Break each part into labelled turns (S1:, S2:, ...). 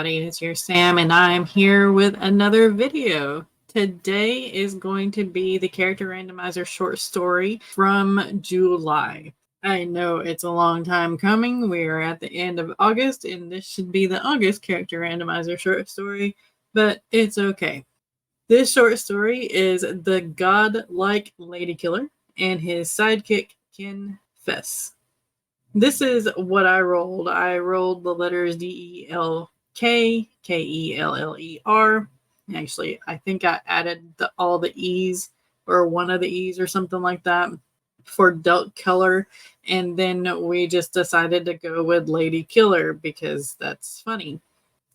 S1: everybody, it's your Sam and I'm here with another video. Today is going to be the character randomizer short story from July. I know it's a long time coming. We are at the end of August and this should be the August character randomizer short story, but it's okay. This short story is the godlike lady killer and his sidekick Ken Fess. This is what I rolled. I rolled the letters D-E-L-K, K-E-L-L-E-R. Actually, I think I added all the E's or one of the E's or something like that for Delt Color. And then we just decided to go with Lady Killer because that's funny.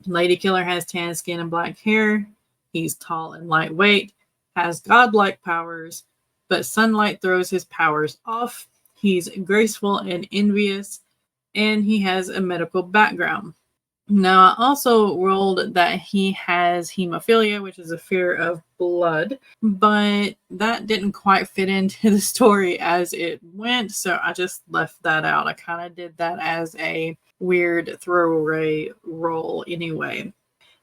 S1: Lady Killer has tan skin and black hair. He's tall and lightweight, has godlike powers, but sunlight throws his powers off. He's graceful and envious, and he has a medical background. Now, I also rolled that he has hemophilia, which is a fear of blood, but that didn't quite fit into the story as it went, so I just left that out. I kind of did that as a weird throwaway roll anyway.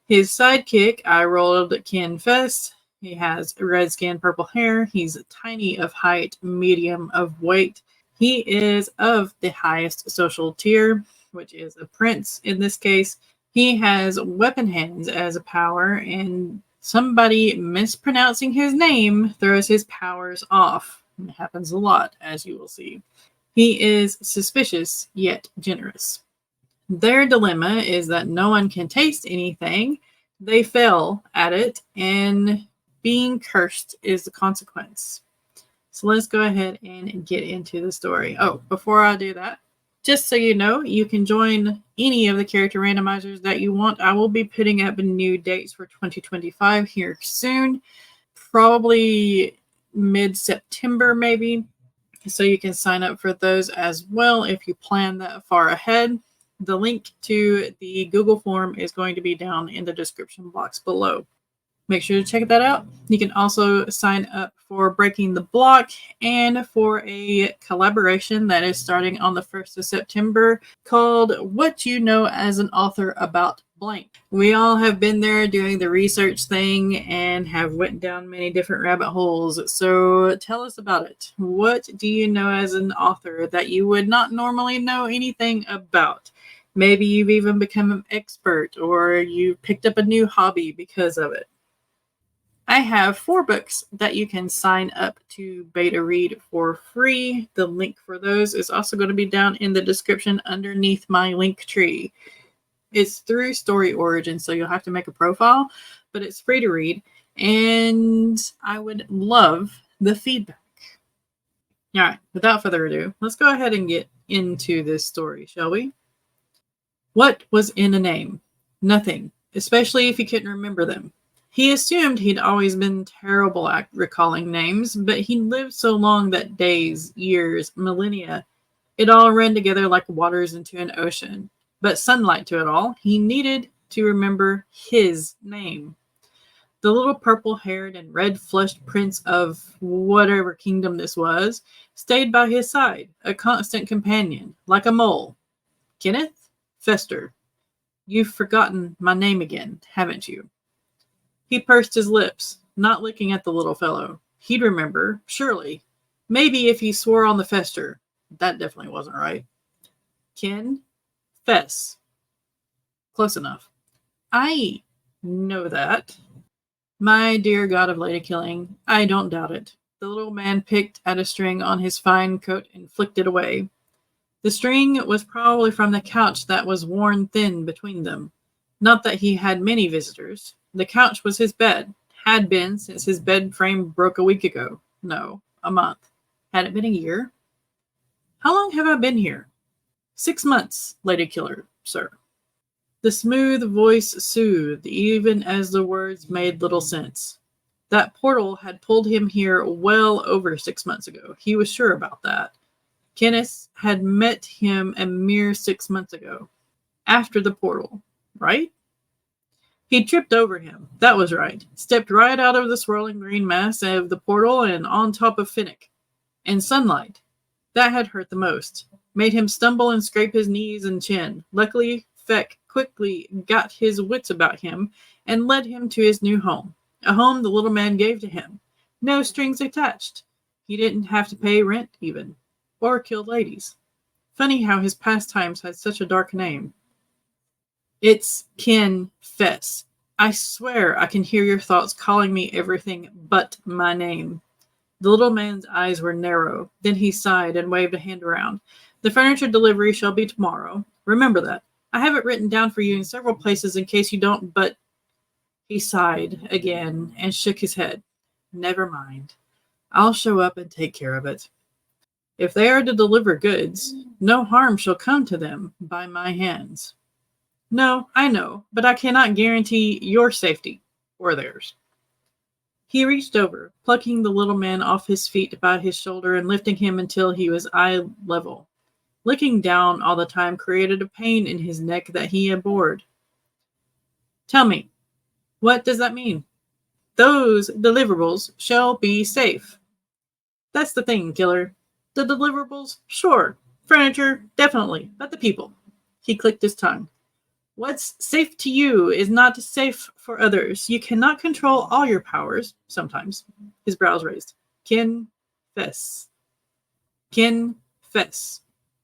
S1: His sidekick, I rolled Ken Fess. He has red skin, purple hair. He's tiny of height, medium of weight. He is of the highest social tier, which is a prince in this case. He has weapon hands as a power, and somebody mispronouncing his name throws his powers off. It happens a lot, as you will see. He is suspicious, yet generous. Their dilemma is that no one can taste anything. They fail at it, and being cursed is the consequence. So let's go ahead and get into the story. Oh, before I do that, just so you know, you can join any of the character randomizers that you want. I will be putting up new dates for 2025 here soon, probably mid-September maybe. So you can sign up for those as well if you plan that far ahead. The link to the Google form is going to be down in the description box below. Make sure to check that out. You can also sign up for Breaking the Block and for a collaboration that is starting on the 1st of September called What You Know as an Author About Blank. We all have been there doing the research thing and have went down many different rabbit holes. So tell us about it. What do you know as an author that you would not normally know anything about? Maybe you've even become an expert or you picked up a new hobby because of it. I have 4 books that you can sign up to beta read for free. The link for those is also going to be down in the description underneath my link tree. It's through Story Origin, so you'll have to make a profile, but it's free to read, and I would love the feedback. All right, without further ado, let's go ahead and get into this story, shall we? What was in a name? Nothing, especially if you couldn't remember them. He assumed he'd always been terrible at recalling names, but he lived so long that days, years, millennia, it all ran together like waters into an ocean. But sunlight to it all, he needed to remember his name. The little purple-haired and red-flushed prince of whatever kingdom this was stayed by his side, a constant companion, like a mole. Kenneth Fester, you've forgotten my name again, haven't you? He pursed his lips, not looking at the little fellow. He'd remember, surely. Maybe if he swore on the Fester. That definitely wasn't right. Ken Fess. Close enough. I know that. My dear god of lady killing, I don't doubt it. The little man picked at a string on his fine coat and flicked it away. The string was probably from the couch that was worn thin between them. Not that he had many visitors. The couch was his bed, had been since his bed frame broke a week ago. No, a month. Had it been a year? How long have I been here? 6 months, Lady Killer, sir. The smooth voice soothed, even as the words made little sense. That portal had pulled him here well over 6 months ago. He was sure about that. Kenneth had met him a mere 6 months ago. After the portal, right? He tripped over him. That was right. Stepped right out of the swirling green mass of the portal and on top of Finnick. And sunlight. That had hurt the most. Made him stumble and scrape his knees and chin. Luckily, Feck quickly got his wits about him and led him to his new home, a home the little man gave to him. No strings attached. He didn't have to pay rent, even, or kill ladies. Funny how his pastimes had such a dark name. It's Ken Fess. I swear I can hear your thoughts calling me everything but my name. The little man's eyes were narrow. Then he sighed and waved a hand around. The furniture delivery shall be tomorrow. Remember that. I have it written down for you in several places in case you don't, but... He sighed again and shook his head. Never mind. I'll show up and take care of it. If they are to deliver goods, no harm shall come to them by my hands. No, I know, but I cannot guarantee your safety or theirs. He reached over, plucking the little man off his feet by his shoulder and lifting him until he was eye level. Looking down all the time created a pain in his neck that he abhorred. Tell me, what does that mean? Those deliverables shall be safe. That's the thing, killer. The deliverables, sure. Furniture, definitely. But the people. He clicked his tongue. What's safe to you is not safe for others. You cannot control all your powers, sometimes. His brows raised. Confess. Confess.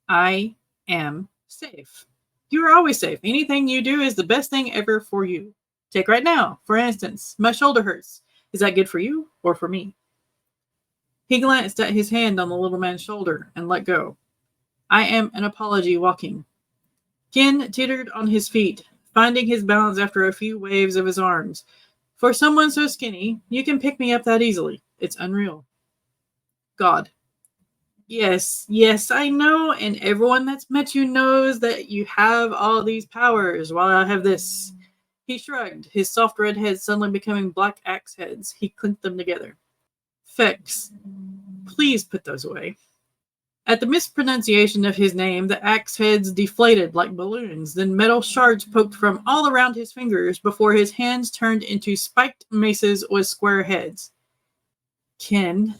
S1: I am safe. You are always safe. Anything you do is the best thing ever for you. Take right now, for instance, my shoulder hurts. Is that good for you or for me? He glanced at his hand on the little man's shoulder and let go. I am an apology walking. Ken tittered on his feet, finding his balance after a few waves of his arms. For someone so skinny, you can pick me up that easily. It's unreal. God. Yes, I know, and everyone that's met you knows that you have all these powers while I have this. He shrugged, his soft red head suddenly becoming black axe heads. He clinked them together. Fex, please put those away. At the mispronunciation of his name, the axe heads deflated like balloons. Then metal shards poked from all around his fingers before his hands turned into spiked maces with square heads. Ken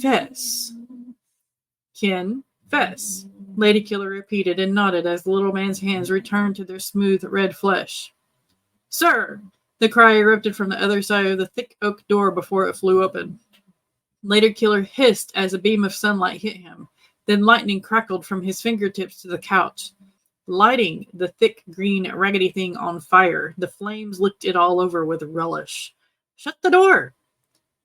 S1: Fess. Ken Fess. Lady Killer repeated and nodded as the little man's hands returned to their smooth red flesh. Sir! The cry erupted from the other side of the thick oak door before it flew open. Lady Killer hissed as a beam of sunlight hit him. Then lightning crackled from his fingertips to the couch, lighting the thick green raggedy thing on fire. The flames licked it all over with relish. Shut the door!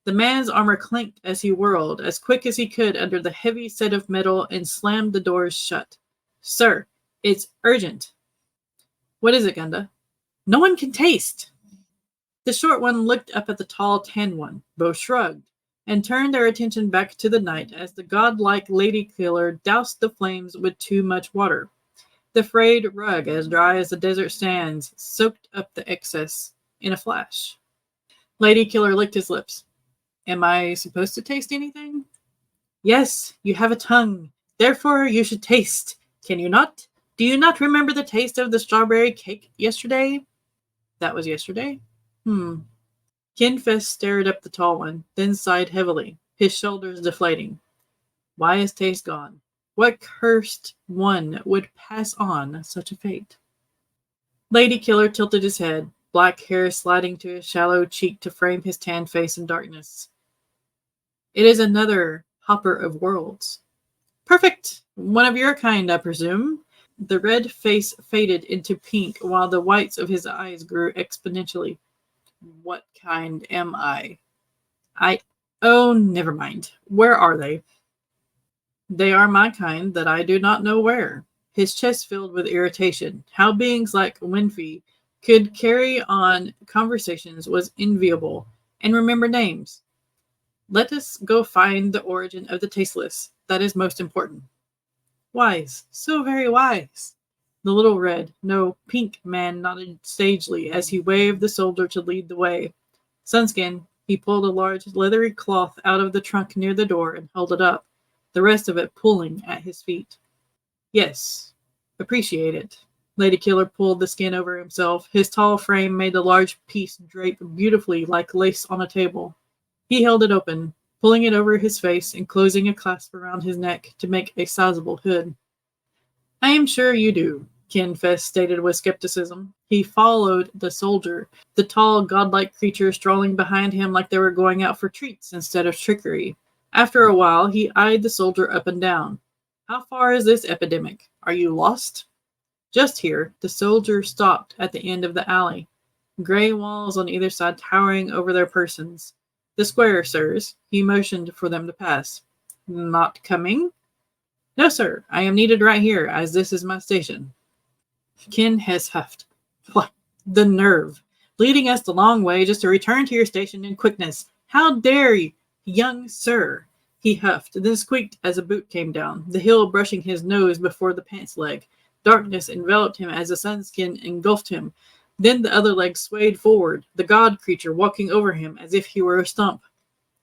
S1: The man's armor clanked as he whirled, as quick as he could under the heavy set of metal, and slammed the doors shut. Sir, it's urgent. What is it, Gunda? No one can taste. The short one looked up at the tall, tan one. Both shrugged and turned their attention back to the night as the godlike lady killer doused the flames with too much water. The frayed rug, as dry as the desert sands, soaked up the excess in a flash. Lady Killer licked his lips. Am I supposed to taste anything? Yes, you have a tongue. Therefore, you should taste. Can you not? Do you not remember the taste of the strawberry cake yesterday? That was yesterday? Kinfest stared up the tall one, then sighed heavily, his shoulders deflating. Why is taste gone? What cursed one would pass on such a fate? Lady Killer tilted his head, black hair sliding to his shallow cheek to frame his tan face in darkness. It is another hopper of worlds. Perfect! One of your kind, I presume. The red face faded into pink while the whites of his eyes grew exponentially. What kind am I? Oh, never mind. Where are they? They are my kind that I do not know where. His chest filled with irritation. How beings like Winfrey could carry on conversations was enviable. And remember names. Let us go find the origin of the tasteless. That is most important. Wise. So very wise. The little red, no, pink man nodded sagely as he waved the soldier to lead the way. Sunskin, he pulled a large leathery cloth out of the trunk near the door and held it up, the rest of it pulling at his feet. Yes, appreciate it. Lady Killer pulled the skin over himself. His tall frame made the large piece drape beautifully like lace on a table. He held it open, pulling it over his face and closing a clasp around his neck to make a sizable hood. I am sure you do. Kinfest stated with skepticism. He followed the soldier, the tall, godlike creature strolling behind him like they were going out for treats instead of trickery. After a while, he eyed the soldier up and down. How far is this epidemic? Are you lost? Just here, the soldier stopped at the end of the alley, gray walls on either side towering over their persons. The square, sirs. He motioned for them to pass. Not coming? No, sir. I am needed right here, as this is my station. Kin has huffed. What? The nerve. Leading us the long way just to return to your station in quickness. How dare you, young sir? He huffed, then squeaked as a boot came down, the heel brushing his nose before the pants leg. Darkness enveloped him as the sunskin engulfed him. Then the other leg swayed forward, the god creature walking over him as if he were a stump.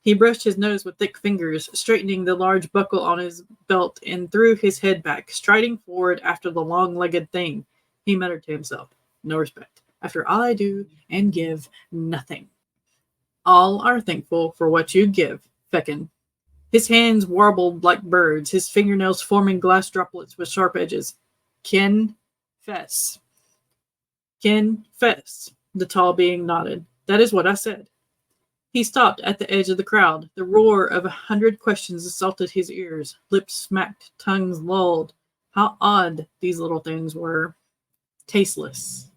S1: He brushed his nose with thick fingers, straightening the large buckle on his belt, and threw his head back, striding forward after the long-legged thing. He muttered to himself, no respect. After all I do and give, nothing. All are thankful for what you give, Feckin. His hands warbled like birds, his fingernails forming glass droplets with sharp edges. Confess. Confess, the tall being nodded. That is what I said. He stopped at the edge of the crowd. The roar of 100 questions assaulted his ears. Lips smacked, tongues lolled. How odd these little things were. Tasteless.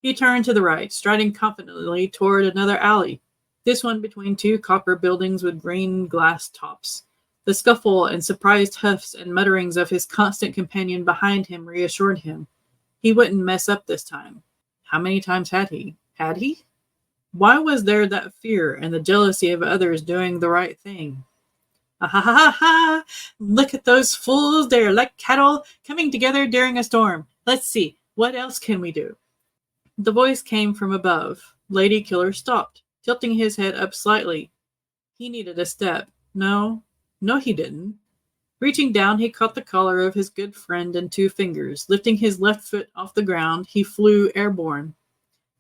S1: He turned to the right, striding confidently toward another alley. This one between two copper buildings with green glass tops. The scuffle and surprised huffs and mutterings of his constant companion behind him reassured him. He wouldn't mess up this time. How many times had he? Had he? Why was there that fear and the jealousy of others doing the right thing? Ha ha ha ha! Look at those fools, they're like cattle coming together during a storm. Let's see, what else can we do? The voice came from above. Lady Killer stopped, tilting his head up slightly. He needed a step. No, he didn't. Reaching down, he caught the collar of his good friend in 2 fingers. Lifting his left foot off the ground, he flew airborne.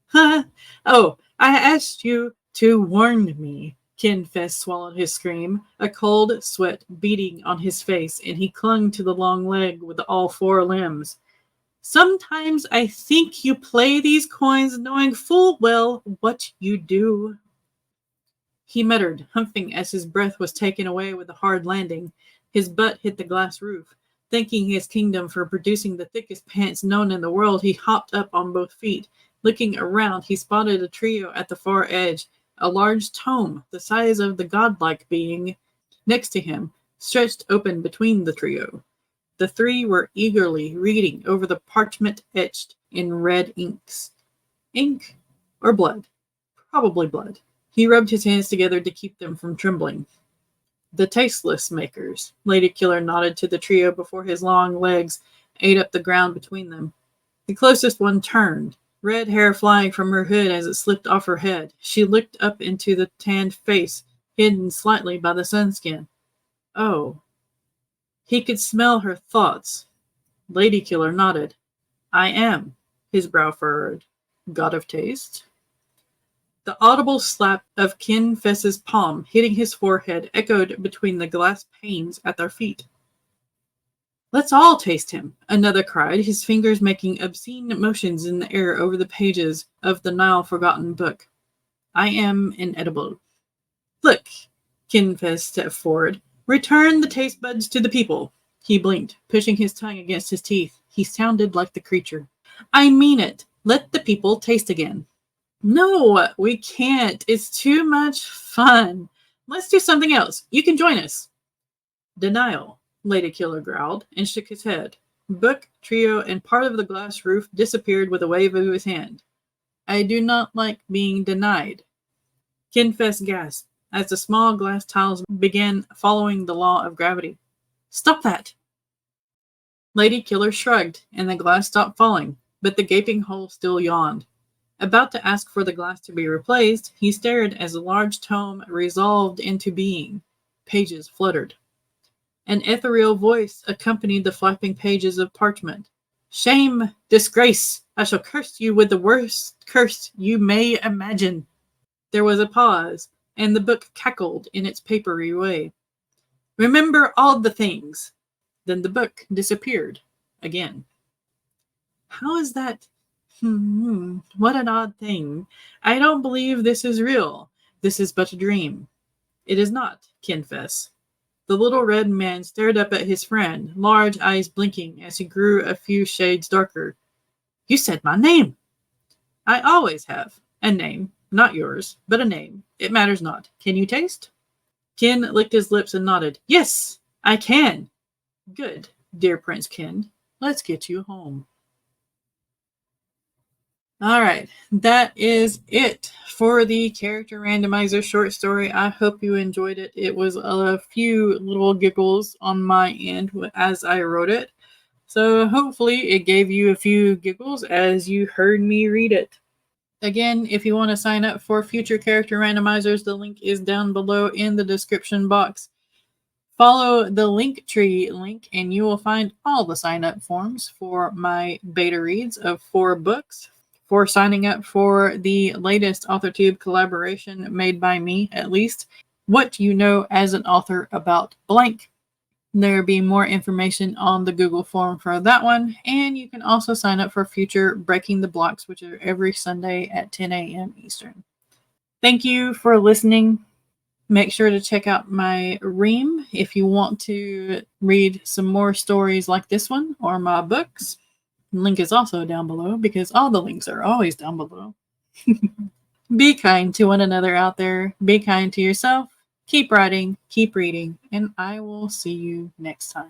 S1: Ha! Oh, I asked you to warn me. Kinfest swallowed his scream, a cold sweat beading on his face, and he clung to the long leg with all 4 limbs. Sometimes I think you play these coins knowing full well what you do. He muttered, humping as his breath was taken away with a hard landing. His butt hit the glass roof. Thanking his kingdom for producing the thickest pants known in the world, he hopped up on both feet. Looking around, he spotted a trio at the far edge, a large tome, the size of the godlike being, next to him, stretched open between the trio. The 3 were eagerly reading over the parchment etched in red inks. Ink or blood? Probably blood. He rubbed his hands together to keep them from trembling. The tasteless makers. Lady Killer nodded to the trio before his long legs ate up the ground between them. The closest one turned, red hair flying from her hood as it slipped off her head. She looked up into the tanned face, hidden slightly by the sunskin. Oh. He could smell her thoughts. Lady Killer nodded. I am, his brow furrowed. God of taste? The audible slap of Kinfest's palm hitting his forehead echoed between the glass panes at their feet. Let's all taste him, another cried, his fingers making obscene motions in the air over the pages of the now-forgotten book. I am inedible. Look, Kinfest stepped forward. Return the taste buds to the people. He blinked, pushing his tongue against his teeth. He sounded like the creature. I mean it. Let the people taste again. No, we can't. It's too much fun. Let's do something else. You can join us. Denial, Lady Killer growled and shook his head. Book, trio, and part of the glass roof disappeared with a wave of his hand. I do not like being denied. Kinfest gasped as the small glass tiles began following the law of gravity. Stop that! Lady Killer shrugged, and the glass stopped falling, but the gaping hole still yawned. About to ask for the glass to be replaced, he stared as a large tome resolved into being. Pages fluttered. An ethereal voice accompanied the flapping pages of parchment. Shame! Disgrace! I shall curse you with the worst curse you may imagine. There was a pause, and the book cackled in its papery way. Remember all the things. Then the book disappeared again. How is that? What an odd thing. I don't believe this is real. This is but a dream. It is not, Kinfess. The little red man stared up at his friend, large eyes blinking as he grew a few shades darker. You said my name. I always have. A name. Not yours, but a name. It matters not. Can you taste? Kin licked his lips and nodded. Yes, I can. Good, dear Prince Kin. Let's get you home. All right, that is it for the character randomizer short story. I hope you enjoyed it. It was a few little giggles on my end as I wrote it. So hopefully it gave you a few giggles as you heard me read it. Again, if you want to sign up for future character randomizers, the link is down below in the description box. Follow the Linktree link and you will find all the sign up forms for my beta reads of 4 books. For signing up for the latest authortube collaboration made by me, at least, What You Know as an Author About Blank. There will be more information on the Google form for that one, and you can also sign up for future Breaking the Blocks, which are every Sunday at 10 a.m. Eastern. Thank you for listening. Make sure to check out my Ream if you want to read some more stories like this one or my books. Link is also down below because all the links are always down below. Be kind to one another out there. Be kind to yourself. Keep writing, keep reading, and I will see you next time.